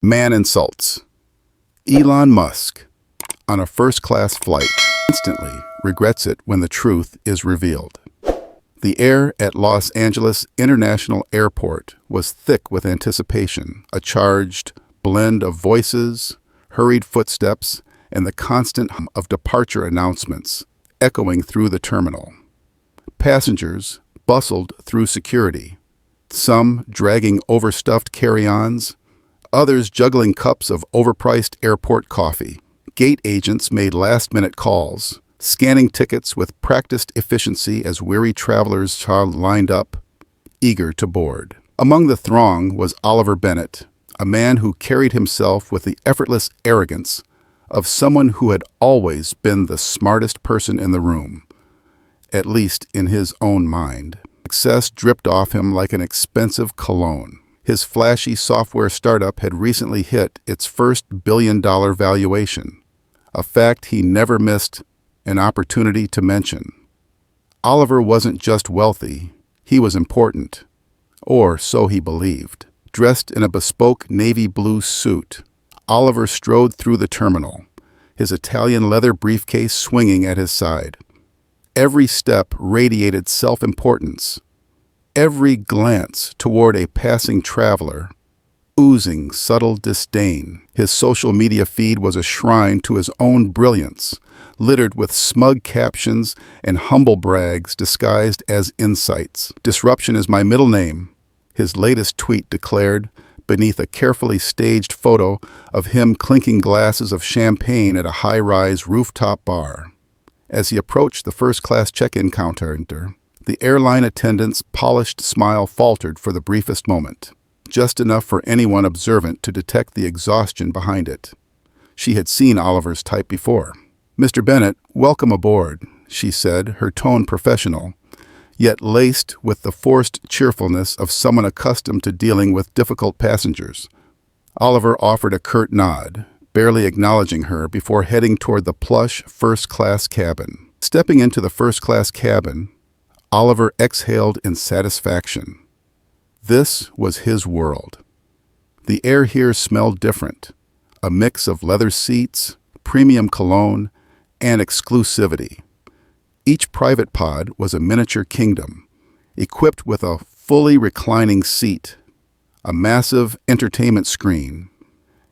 Man insults Elon Musk on a first-class flight instantly regrets it when the truth is revealed. The air at Los Angeles International Airport was thick with anticipation, a charged blend of voices, hurried footsteps, and the constant hum of departure announcements echoing through the terminal. Passengers bustled through security, some dragging overstuffed carry-ons, others juggling cups of overpriced airport coffee. Gate agents made last-minute calls, scanning tickets with practiced efficiency as weary travelers lined up, eager to board. Among the throng was Oliver Bennett, a man who carried himself with the effortless arrogance of someone who had always been the smartest person in the room, at least in his own mind. Success dripped off him like an expensive cologne. His flashy software startup had recently hit its first billion-dollar valuation, a fact he never missed an opportunity to mention. Oliver wasn't just wealthy, he was important, or so he believed. Dressed in a bespoke navy blue suit, Oliver strode through the terminal, his Italian leather briefcase swinging at his side. Every step radiated self-importance, every glance toward a passing traveler, oozing subtle disdain. His social media feed was a shrine to his own brilliance, littered with smug captions and humble brags disguised as insights. "Disruption is my middle name," his latest tweet declared, beneath a carefully staged photo of him clinking glasses of champagne at a high-rise rooftop bar. As he approached the first-class check-in counter, the airline attendant's polished smile faltered for the briefest moment, just enough for anyone observant to detect the exhaustion behind it. She had seen Oliver's type before. "Mr. Bennett, welcome aboard," she said, her tone professional, yet laced with the forced cheerfulness of someone accustomed to dealing with difficult passengers. Oliver offered a curt nod, barely acknowledging her before heading toward the plush first-class cabin. Stepping into the first-class cabin, Oliver exhaled in satisfaction. This was his world. The air here smelled different, a mix of leather seats, premium cologne, and exclusivity. Each private pod was a miniature kingdom, equipped with a fully reclining seat, a massive entertainment screen,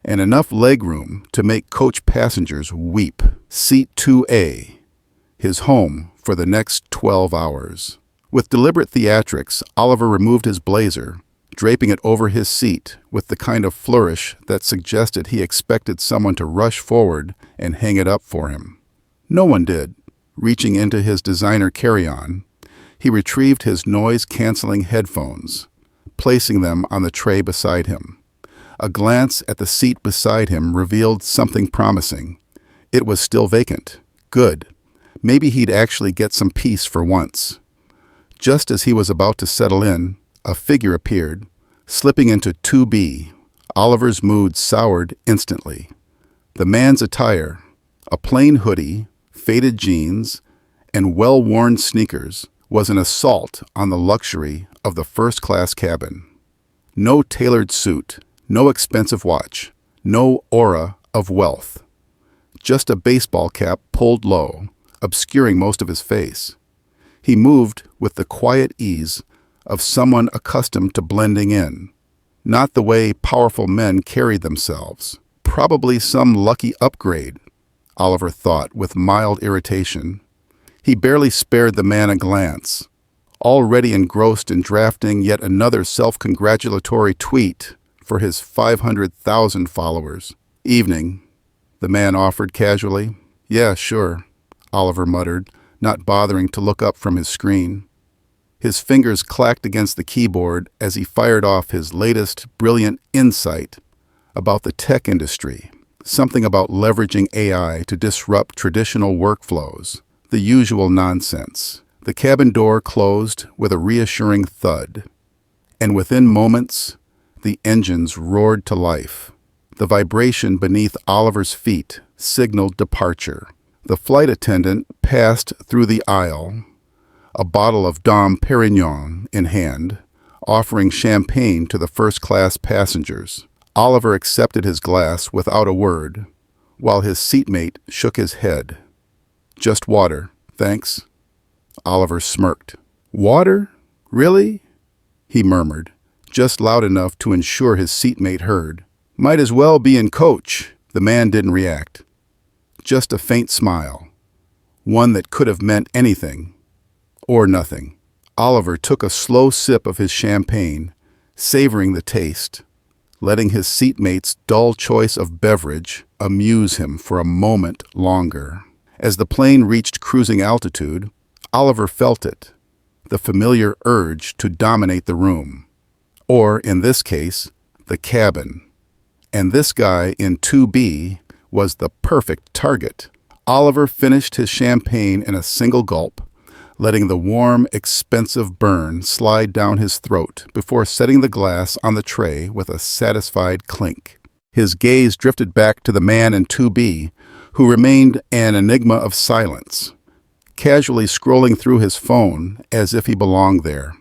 and enough legroom to make coach passengers weep. Seat 2A, his home for the next 12 hours. With deliberate theatrics, Oliver removed his blazer, draping it over his seat with the kind of flourish that suggested he expected someone to rush forward and hang it up for him. No one did. Reaching into his designer carry-on, he retrieved his noise-canceling headphones, placing them on the tray beside him. A glance at the seat beside him revealed something promising. It was still vacant. Good. Maybe he'd actually get some peace for once. Just as he was about to settle in, a figure appeared, slipping into 2B. Oliver's mood soured instantly. The man's attire, a plain hoodie, faded jeans, and well-worn sneakers, was an assault on the luxury of the first-class cabin. No tailored suit, no expensive watch, no aura of wealth. Just a baseball cap pulled low, obscuring most of his face. He moved with the quiet ease of someone accustomed to blending in, not the way powerful men carried themselves. Probably some lucky upgrade, Oliver thought with mild irritation. He barely spared the man a glance, already engrossed in drafting yet another self-congratulatory tweet for his 500,000 followers. "Evening," the man offered casually. "Yeah, sure," Oliver muttered, not bothering to look up from his screen. His fingers clacked against the keyboard as he fired off his latest brilliant insight about the tech industry, something about leveraging AI to disrupt traditional workflows, the usual nonsense. The cabin door closed with a reassuring thud, and within moments, the engines roared to life. The vibration beneath Oliver's feet signaled departure. The flight attendant passed through the aisle, a bottle of Dom Perignon in hand, offering champagne to the first-class passengers. Oliver accepted his glass without a word, while his seatmate shook his head. "Just water, thanks." Oliver smirked. "Water? Really?" he murmured, just loud enough to ensure his seatmate heard. "Might as well be in coach." The man didn't react. Just a faint smile, one that could have meant anything or nothing. Oliver took a slow sip of his champagne, savoring the taste, letting his seatmate's dull choice of beverage amuse him for a moment longer. As the plane reached cruising altitude, Oliver felt it, the familiar urge to dominate the room, or in this case, the cabin. And this guy in 2B was the perfect target. Oliver finished his champagne in a single gulp, letting the warm, expensive burn slide down his throat before setting the glass on the tray with a satisfied clink. His gaze drifted back to the man in 2B, who remained an enigma of silence, casually scrolling through his phone as if he belonged there.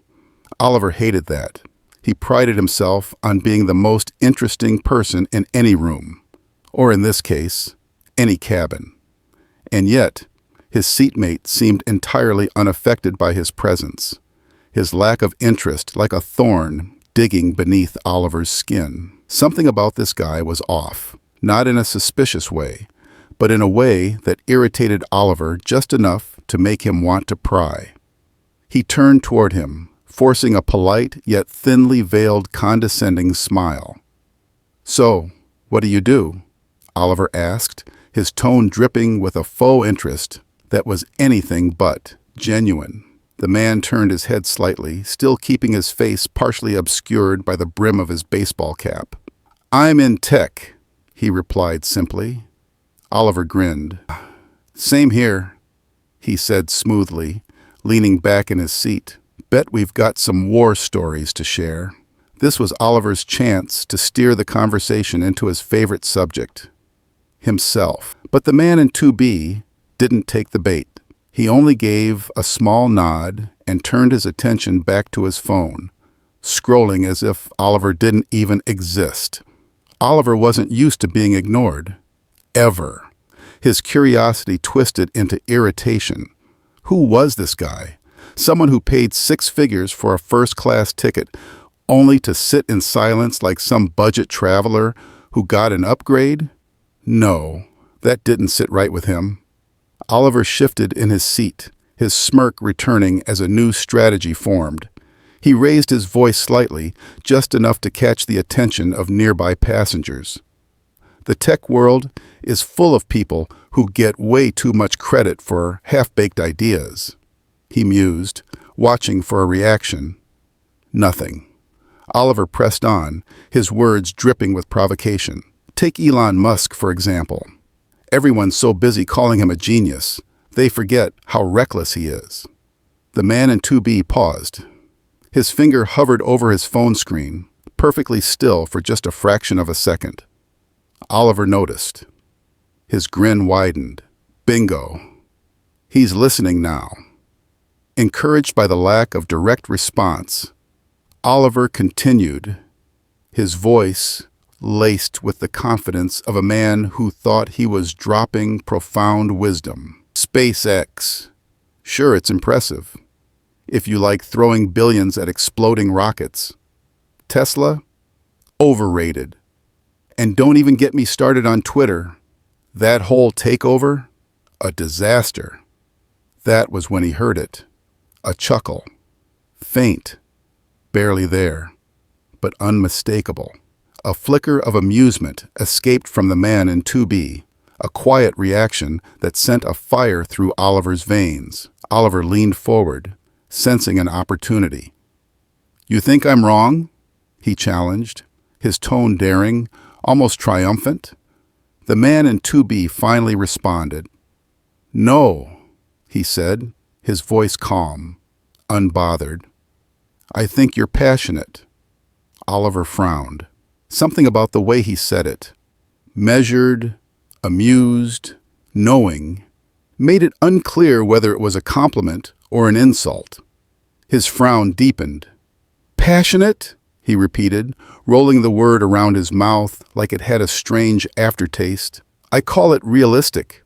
Oliver hated that. He prided himself on being the most interesting person in any room, or in this case, any cabin. And yet, his seatmate seemed entirely unaffected by his presence, his lack of interest like a thorn digging beneath Oliver's skin. Something about this guy was off, not in a suspicious way, but in a way that irritated Oliver just enough to make him want to pry. He turned toward him, forcing a polite yet thinly veiled condescending smile. "So, what do you do?" Oliver asked, his tone dripping with a faux interest that was anything but genuine. The man turned his head slightly, still keeping his face partially obscured by the brim of his baseball cap. "I'm in tech," he replied simply. Oliver grinned. "Same here," he said smoothly, leaning back in his seat. "Bet we've got some war stories to share." This was Oliver's chance to steer the conversation into his favorite subject, himself. But the man in 2B didn't take the bait. He only gave a small nod and turned his attention back to his phone, scrolling as if Oliver didn't even exist. Oliver wasn't used to being ignored. Ever. His curiosity twisted into irritation. Who was this guy? Someone who paid 6 figures for a first-class ticket, only to sit in silence like some budget traveler who got an upgrade? No, that didn't sit right with him. Oliver shifted in his seat, his smirk returning as a new strategy formed. He raised his voice slightly, just enough to catch the attention of nearby passengers. The tech world is full of people who get way too much credit for half-baked ideas, he mused, watching for a reaction. Nothing. Oliver pressed on, his words dripping with provocation. Take Elon Musk, for example. Everyone's so busy calling him a genius, they forget how reckless he is. The man in 2B paused. His finger hovered over his phone screen, perfectly still for just a fraction of a second. Oliver noticed. His grin widened. Bingo. He's listening now. Encouraged by the lack of direct response, Oliver continued, his voice laced with the confidence of a man who thought he was dropping profound wisdom. SpaceX. Sure, it's impressive, if you like throwing billions at exploding rockets. Tesla? Overrated. And don't even get me started on Twitter. That whole takeover? A disaster. That was when he heard it. A chuckle. Faint. Barely there. But unmistakable. A flicker of amusement escaped from the man in 2B, a quiet reaction that sent a fire through Oliver's veins. Oliver leaned forward, sensing an opportunity. "You think I'm wrong?" he challenged, his tone daring, almost triumphant. The man in 2B finally responded. "No," he said, his voice calm, unbothered. "I think you're passionate." Oliver frowned. Something about the way he said it, measured, amused, knowing, made it unclear whether it was a compliment or an insult. His frown deepened. "Passionate?" he repeated, rolling the word around his mouth like it had a strange aftertaste. I call it realistic.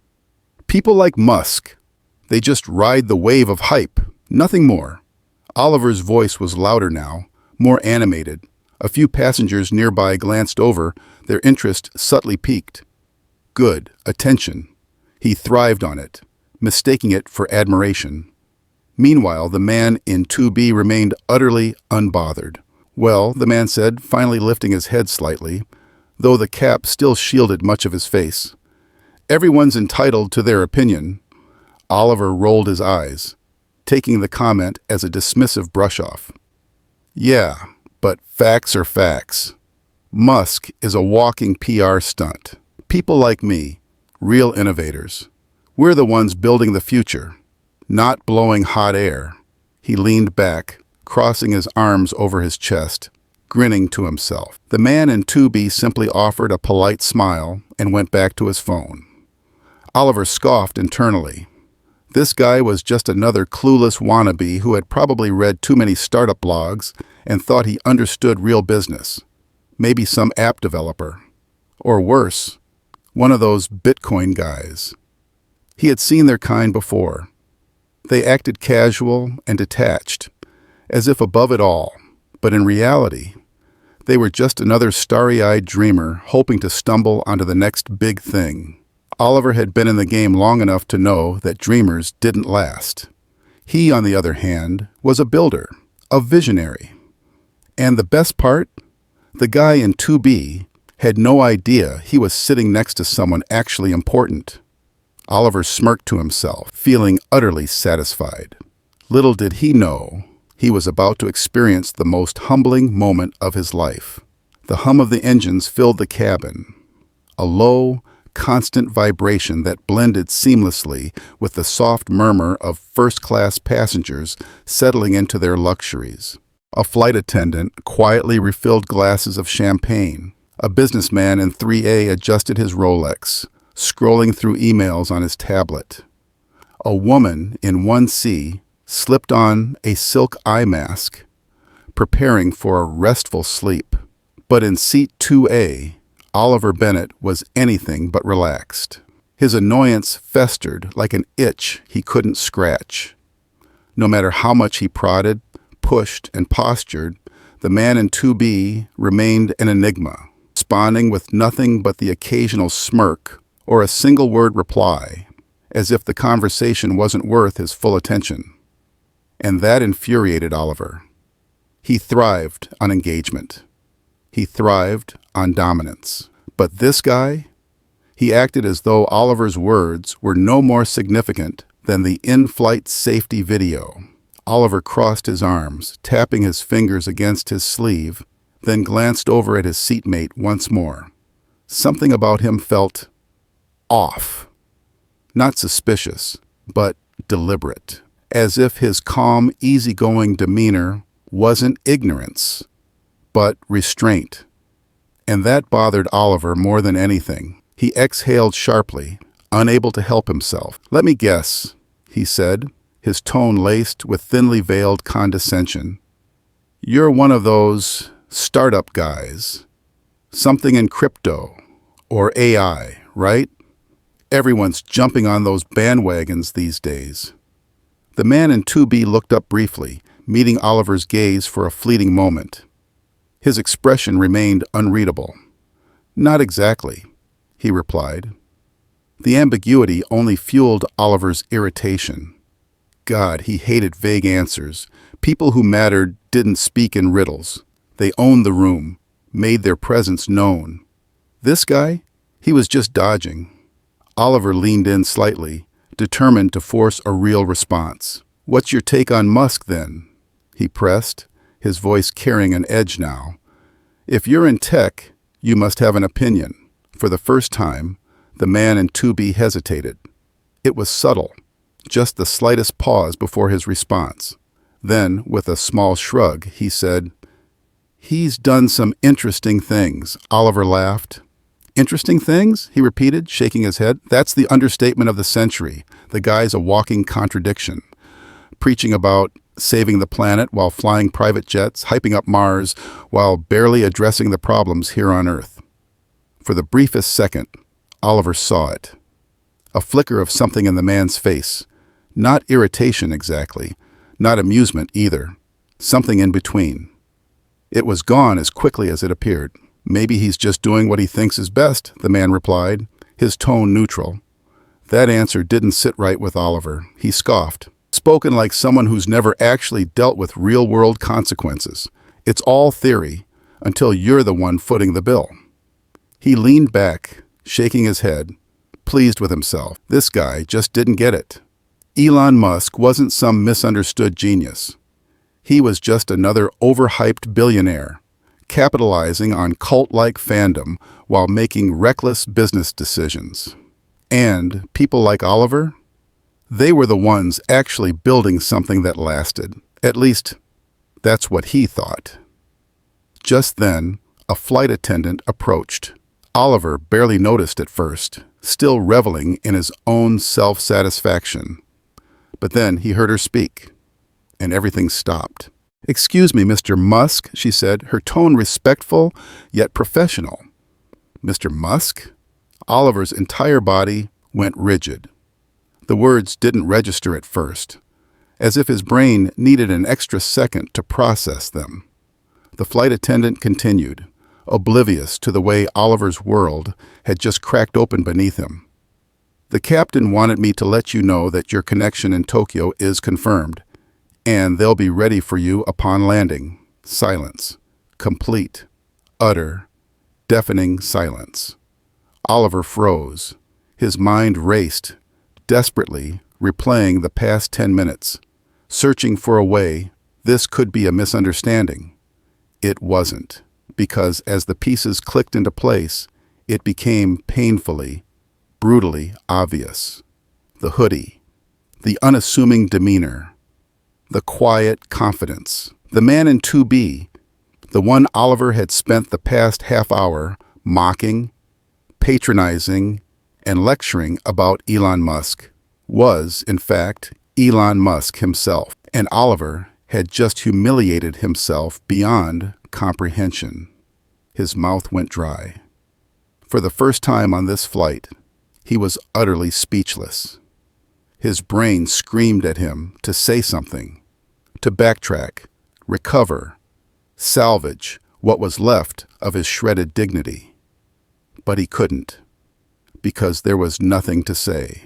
People like Musk, they just ride the wave of hype, nothing more. Oliver's voice was louder now, more animated. A few passengers nearby glanced over, their interest subtly piqued. Good, attention. He thrived on it, mistaking it for admiration. Meanwhile, the man in 2B remained utterly unbothered. Well, the man said, finally lifting his head slightly, though the cap still shielded much of his face. Everyone's entitled to their opinion. Oliver rolled his eyes, taking the comment as a dismissive brush-off. Yeah, but facts are facts. Musk is a walking PR stunt. People like me, real innovators. We're the ones building the future, not blowing hot air. He leaned back, crossing his arms over his chest, grinning to himself. The man in 2B simply offered a polite smile and went back to his phone. Oliver scoffed internally. This guy was just another clueless wannabe who had probably read too many startup blogs and thought he understood real business. Maybe some app developer. Or worse, one of those Bitcoin guys. He had seen their kind before. They acted casual and detached, as if above it all, but in reality, they were just another starry-eyed dreamer hoping to stumble onto the next big thing. Oliver had been in the game long enough to know that dreamers didn't last. He, on the other hand, was a builder, a visionary. And the best part? The guy in 2B had no idea he was sitting next to someone actually important. Oliver smirked to himself, feeling utterly satisfied. Little did he know, he was about to experience the most humbling moment of his life. The hum of the engines filled the cabin, a low, constant vibration that blended seamlessly with the soft murmur of first-class passengers settling into their luxuries. A flight attendant quietly refilled glasses of champagne. A businessman in 3A adjusted his Rolex, scrolling through emails on his tablet. A woman in 1C slipped on a silk eye mask, preparing for a restful sleep. But in seat 2A, Oliver Bennett was anything but relaxed. His annoyance festered like an itch he couldn't scratch. No matter how much he prodded, pushed, and postured, the man in 2B remained an enigma, responding with nothing but the occasional smirk or a single-word reply, as if the conversation wasn't worth his full attention. And that infuriated Oliver. He thrived on engagement. He thrived on dominance. But this guy? He acted as though Oliver's words were no more significant than the in-flight safety video. Oliver crossed his arms, tapping his fingers against his sleeve, then glanced over at his seatmate once more. Something about him felt off. Not suspicious, but deliberate. As if his calm, easygoing demeanor wasn't ignorance, but restraint. And that bothered Oliver more than anything. He exhaled sharply, unable to help himself. "Let me guess," he said, his tone laced with thinly veiled condescension. "You're one of those startup guys. Something in crypto or AI, right? Everyone's jumping on those bandwagons these days." The man in 2B looked up briefly, meeting Oliver's gaze for a fleeting moment. His expression remained unreadable. "Not exactly," he replied. The ambiguity only fueled Oliver's irritation. God, he hated vague answers. People who mattered didn't speak in riddles. They owned the room, made their presence known. This guy? He was just dodging. Oliver leaned in slightly, determined to force a real response. "What's your take on Musk, then?" he pressed, his voice carrying an edge now. "If you're in tech, you must have an opinion." For the first time, the man in 2B hesitated. It was subtle, just the slightest pause before his response. Then, with a small shrug, he said, "He's done some interesting things." Oliver laughed. "Interesting things?" he repeated, shaking his head. "That's the understatement of the century. The guy's a walking contradiction, preaching about saving the planet while flying private jets, hyping up Mars, while barely addressing the problems here on Earth. For the briefest second, Oliver saw it. A flicker of something in the man's face. Not irritation exactly, not amusement either. Something in between. It was gone as quickly as it appeared. "Maybe he's just doing what he thinks is best," the man replied, his tone neutral. That answer didn't sit right with Oliver. He scoffed. "Spoken like someone who's never actually dealt with real-world consequences. It's all theory, until you're the one footing the bill." He leaned back, shaking his head, pleased with himself. This guy just didn't get it. Elon Musk wasn't some misunderstood genius. He was just another overhyped billionaire, capitalizing on cult-like fandom while making reckless business decisions. And people like Oliver? They were the ones actually building something that lasted. At least, that's what he thought. Just then, a flight attendant approached. Oliver barely noticed at first, still reveling in his own self-satisfaction. But then he heard her speak, and everything stopped. "Excuse me, Mr. Musk," she said, her tone respectful yet professional. "Mr. Musk?" Oliver's entire body went rigid. The words didn't register at first, as if his brain needed an extra second to process them. The flight attendant continued, oblivious to the way Oliver's world had just cracked open beneath him. "The captain wanted me to let you know that your connection in Tokyo is confirmed, and they'll be ready for you upon landing." Silence. Complete, utter, deafening silence. Oliver froze. His mind raced, desperately replaying the past 10 minutes, searching for a way this could be a misunderstanding. It wasn't, because as the pieces clicked into place, it became painfully, brutally obvious. The hoodie, the unassuming demeanor, the quiet confidence. The man in 2B, the one Oliver had spent the past half hour mocking, patronizing, and lecturing about Elon Musk, was, in fact, Elon Musk himself. And Oliver had just humiliated himself beyond comprehension. His mouth went dry. For the first time on this flight, he was utterly speechless. His brain screamed at him to say something, to backtrack, recover, salvage what was left of his shredded dignity. But he couldn't, because there was nothing to say.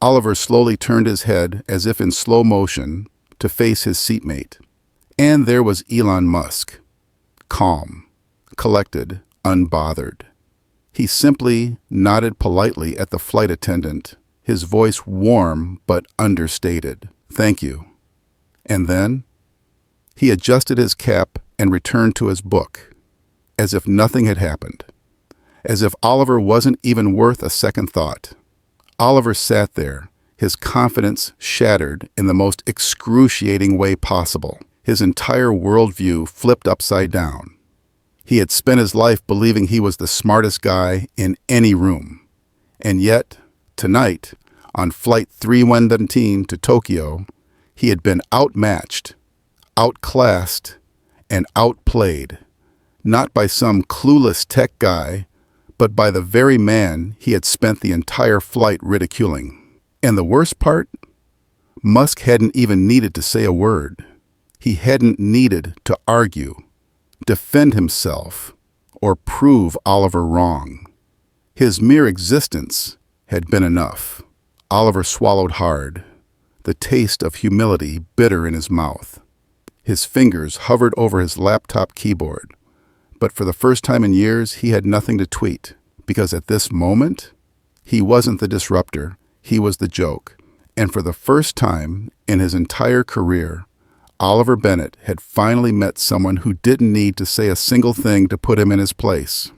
Oliver slowly turned his head as if in slow motion to face his seatmate. And there was Elon Musk, calm, collected, unbothered. He simply nodded politely at the flight attendant, his voice warm but understated. "Thank you." And then he adjusted his cap and returned to his book, as if nothing had happened, as if Oliver wasn't even worth a second thought. Oliver sat there, his confidence shattered in the most excruciating way possible, his entire worldview flipped upside down. He had spent his life believing he was the smartest guy in any room. And yet, tonight, on Flight 317 to Tokyo, he had been outmatched, outclassed, and outplayed, not by some clueless tech guy, but by the very man he had spent the entire flight ridiculing. And the worst part? Musk hadn't even needed to say a word. He hadn't needed to argue, defend himself, or prove Oliver wrong. His mere existence had been enough. Oliver swallowed hard, the taste of humility bitter in his mouth. His fingers hovered over his laptop keyboard, but for the first time in years he had nothing to tweet, because at this moment, he wasn't the disruptor, he was the joke. And for the first time in his entire career, Oliver Bennett had finally met someone who didn't need to say a single thing to put him in his place.